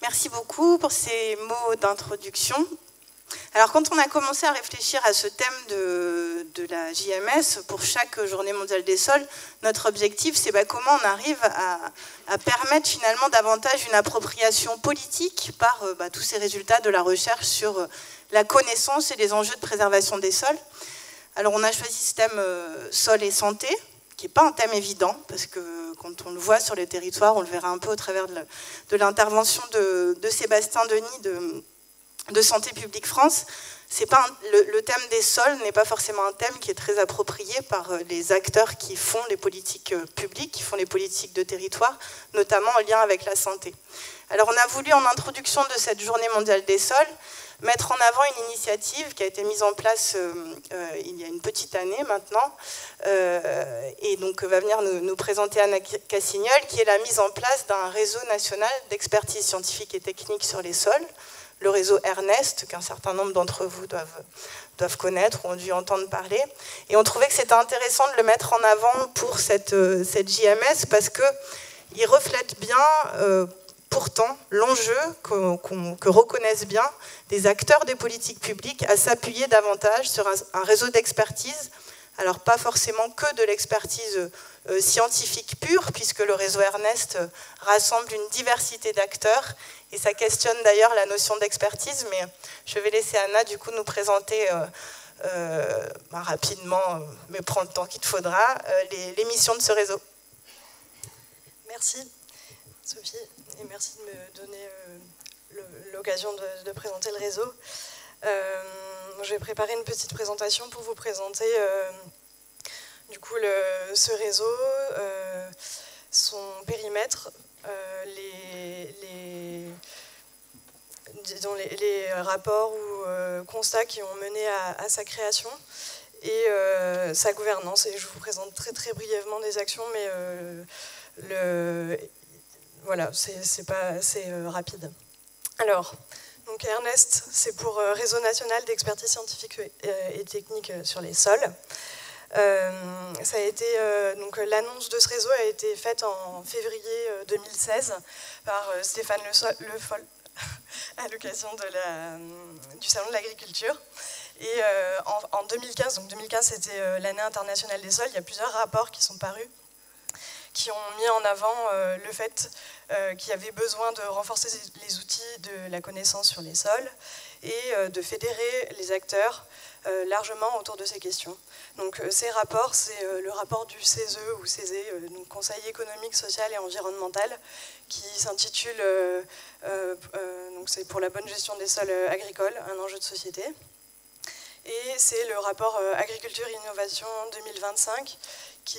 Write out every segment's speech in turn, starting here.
Merci beaucoup pour ces mots d'introduction. Alors, quand on a commencé à réfléchir à ce thème de la JMS, pour chaque Journée mondiale des sols, notre objectif, c'est comment on arrive à permettre finalement davantage une appropriation politique par tous ces résultats de la recherche sur la connaissance et les enjeux de préservation des sols. Alors, on a choisi ce thème sol et santé, qui n'est pas un thème évident, parce que quand on le voit sur les territoires, on le verra un peu au travers de l'intervention de Sébastien Denis de Santé publique France. Le thème des sols n'est pas forcément un thème qui est très approprié par les acteurs qui font les politiques publiques, qui font les politiques de territoire, notamment en lien avec la santé. Alors on a voulu, en introduction de cette Journée mondiale des sols, mettre en avant une initiative qui a été mise en place il y a une petite année maintenant, et donc va venir nous présenter Anna Cassignol, qui est la mise en place d'un réseau national d'expertise scientifique et technique sur les sols, le réseau Ernest, qu'un certain nombre d'entre vous doivent connaître ou ont dû entendre parler. Et on trouvait que c'était intéressant de le mettre en avant pour cette JMS, parce qu'il reflète bien pourtant l'enjeu que reconnaissent bien des acteurs des politiques publiques à s'appuyer davantage sur un réseau d'expertise. Alors pas forcément que de l'expertise scientifique pure, puisque le réseau Ernest rassemble une diversité d'acteurs, et ça questionne d'ailleurs la notion d'expertise, mais je vais laisser Anna du coup nous présenter rapidement, mais prendre le temps qu'il faudra, les missions de ce réseau. Merci Sophie, et merci de me donner l'occasion de présenter le réseau. Je vais préparer une petite présentation pour vous présenter du coup ce réseau, son périmètre, les rapports ou constats qui ont mené à sa création et sa gouvernance. Et je vous présente très très brièvement des actions, mais voilà, c'est rapide. Alors, donc Ernest, c'est pour Réseau national d'expertise scientifique et technique sur les sols. Ça a été, donc l'annonce de ce réseau a été faite en février 2016 par Stéphane Le Foll à l'occasion du Salon de l'agriculture. Et en 2015, donc 2015 c'était l'année internationale des sols, il y a plusieurs rapports qui sont parus qui ont mis en avant le fait qu'il y avait besoin de renforcer les outils de la connaissance sur les sols et de fédérer les acteurs largement autour de ces questions. Donc ces rapports, c'est le rapport du CESE ou CESE, donc Conseil économique, social et environnemental, qui s'intitule donc c'est pour la bonne gestion des sols agricoles, un enjeu de société. Et c'est le rapport Agriculture Innovation 2025 qui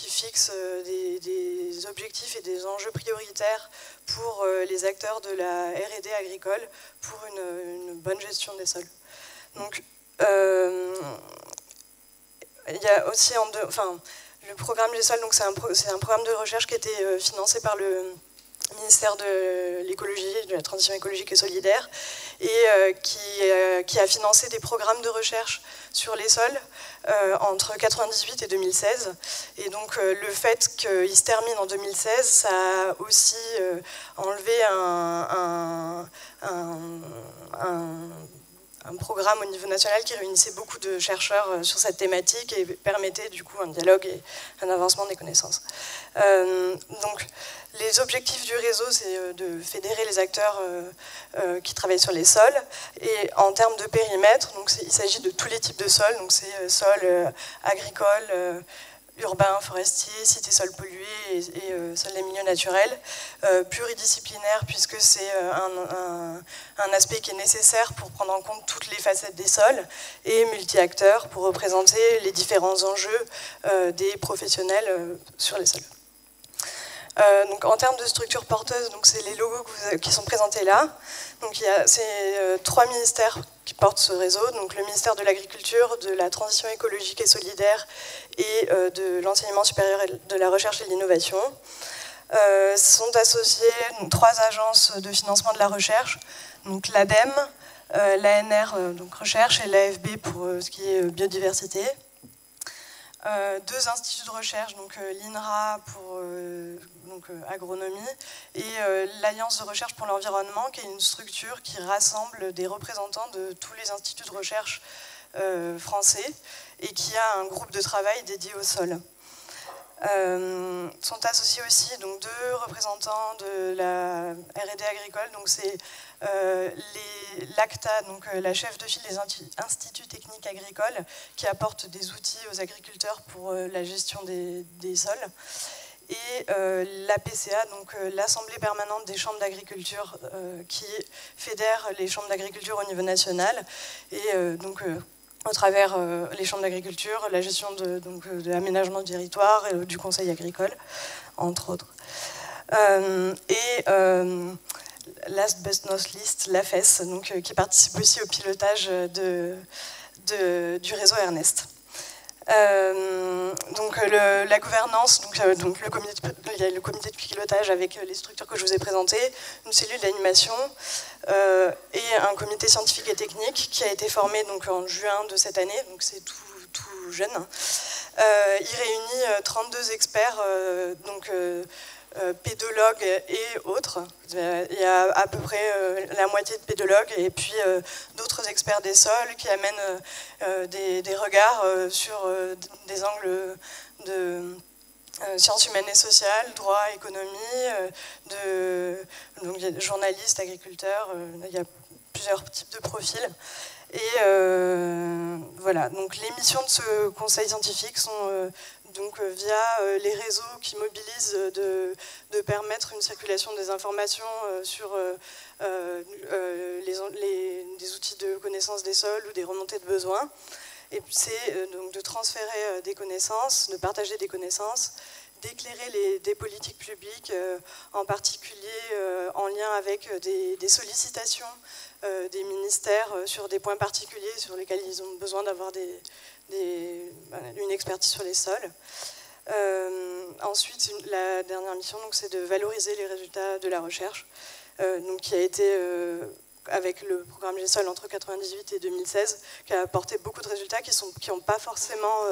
fixe des objectifs et des enjeux prioritaires pour les acteurs de la R&D agricole pour une bonne gestion des sols. Donc, il y a aussi le programme des sols, c'est un programme de recherche qui a été financé par le ministère de l'écologie, de la transition écologique et solidaire, et qui a financé des programmes de recherche sur les sols entre 1998 et 2016. Et donc le fait qu'il se termine en 2016, ça a aussi enlevé un programme au niveau national qui réunissait beaucoup de chercheurs sur cette thématique et permettait du coup un dialogue et un avancement des connaissances. Donc les objectifs du réseau, c'est de fédérer les acteurs qui travaillent sur les sols. Et en termes de périmètre, donc il s'agit de tous les types de sols, donc c'est sols agricoles, urbains, forestiers, cités sols pollués et sols des milieux naturels, pluridisciplinaire puisque c'est un aspect qui est nécessaire pour prendre en compte toutes les facettes des sols, et multi-acteurs pour représenter les différents enjeux des professionnels sur les sols. Donc en termes de structure porteuse, c'est les logos qui sont présentés là. Donc c'est 3 ministères qui portent ce réseau, donc le ministère de l'Agriculture, de la Transition écologique et solidaire et de l'Enseignement supérieur et de la recherche et de l'innovation. Sont associées 3 agences de financement de la recherche, donc l'ADEME, l'ANR, donc recherche, et l'AFB pour ce qui est biodiversité. 2 instituts de recherche, donc l'INRA pour donc agronomie, et l'Alliance de recherche pour l'environnement, qui est une structure qui rassemble des représentants de tous les instituts de recherche français et qui a un groupe de travail dédié au sol. Sont associés aussi donc, 2 représentants de la R&D agricole, donc c'est l'ACTA, donc la chef de file des instituts techniques agricoles, qui apporte des outils aux agriculteurs pour la gestion des sols, et l'APCA, donc l'Assemblée permanente des chambres d'agriculture, qui fédère les chambres d'agriculture au niveau national, et donc au travers les chambres d'agriculture, la gestion de l'aménagement du territoire et du conseil agricole, entre autres. Last but not least, l'AFES, donc, qui participe aussi au pilotage du réseau Ernest. Donc la gouvernance, il y a le comité de pilotage avec les structures que je vous ai présentées, une cellule d'animation et un comité scientifique et technique qui a été formé donc, en juin de cette année, donc c'est tout jeune. Il réunit 32 experts, pédologues et autres. Il y a à peu près la moitié de pédologues et puis d'autres experts des sols qui amènent des regards sur des angles de sciences humaines et sociales, droit, économie, donc il y a des journalistes, agriculteurs, il y a plusieurs types de profils. Et voilà, donc les missions de ce conseil scientifique sont donc via les réseaux qui mobilisent de permettre une circulation des informations sur des outils de connaissance des sols ou des remontées de besoins. Et c'est donc de transférer des connaissances, de partager des connaissances, d'éclairer des politiques publiques, en particulier en lien avec des sollicitations des ministères sur des points particuliers sur lesquels ils ont besoin d'avoir une expertise sur les sols. Ensuite, la dernière mission, c'est de valoriser les résultats de la recherche, donc, qui a été, avec le programme GESOL entre 1998 et 2016, qui a apporté beaucoup de résultats qui n'ont pas forcément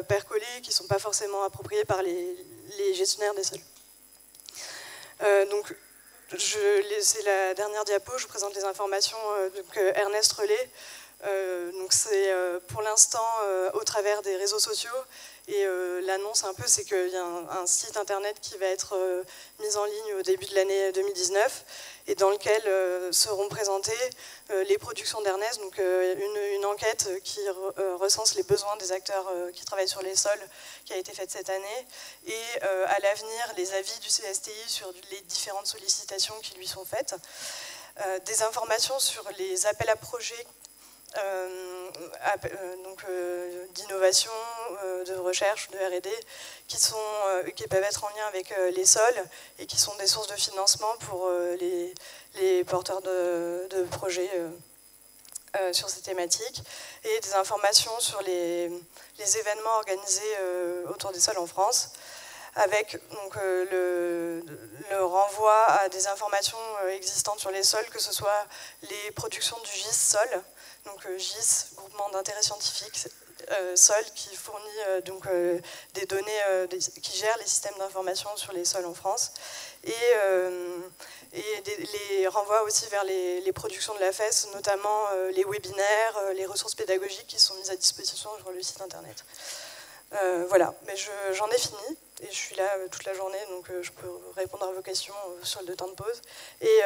percolé, qui ne sont pas forcément appropriés par les gestionnaires des sols. Donc, c'est la dernière diapo, je vous présente les informations que Ernest relaie. Donc c'est pour l'instant au travers des réseaux sociaux, et l'annonce un peu, c'est qu'il y a un site internet qui va être mis en ligne au début de l'année 2019 et dans lequel seront présentées les productions d'Ernest, donc une enquête qui recense les besoins des acteurs qui travaillent sur les sols, qui a été faite cette année, et à l'avenir les avis du CSTI sur les différentes sollicitations qui lui sont faites, des informations sur les appels à projets d'innovation, de recherche, de R&D, qui peuvent être en lien avec les sols et qui sont des sources de financement pour les porteurs de projets sur ces thématiques, et des informations sur les événements organisés autour des sols en France, avec donc, le renvoi à des informations existantes sur les sols, que ce soit les productions du GIS Sol, donc GIS, groupement d'intérêt scientifique, SOL, qui fournit donc, des données, qui gère les systèmes d'information sur les sols en France, et les renvois aussi vers les productions de la FES, notamment les webinaires, les ressources pédagogiques qui sont mises à disposition sur le site internet. Voilà, mais j'en ai fini, et je suis là toute la journée, donc je peux répondre à vos questions sur le temps de pause. Et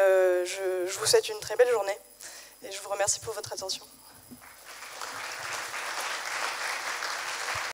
je vous souhaite une très belle journée, et je vous remercie pour votre attention.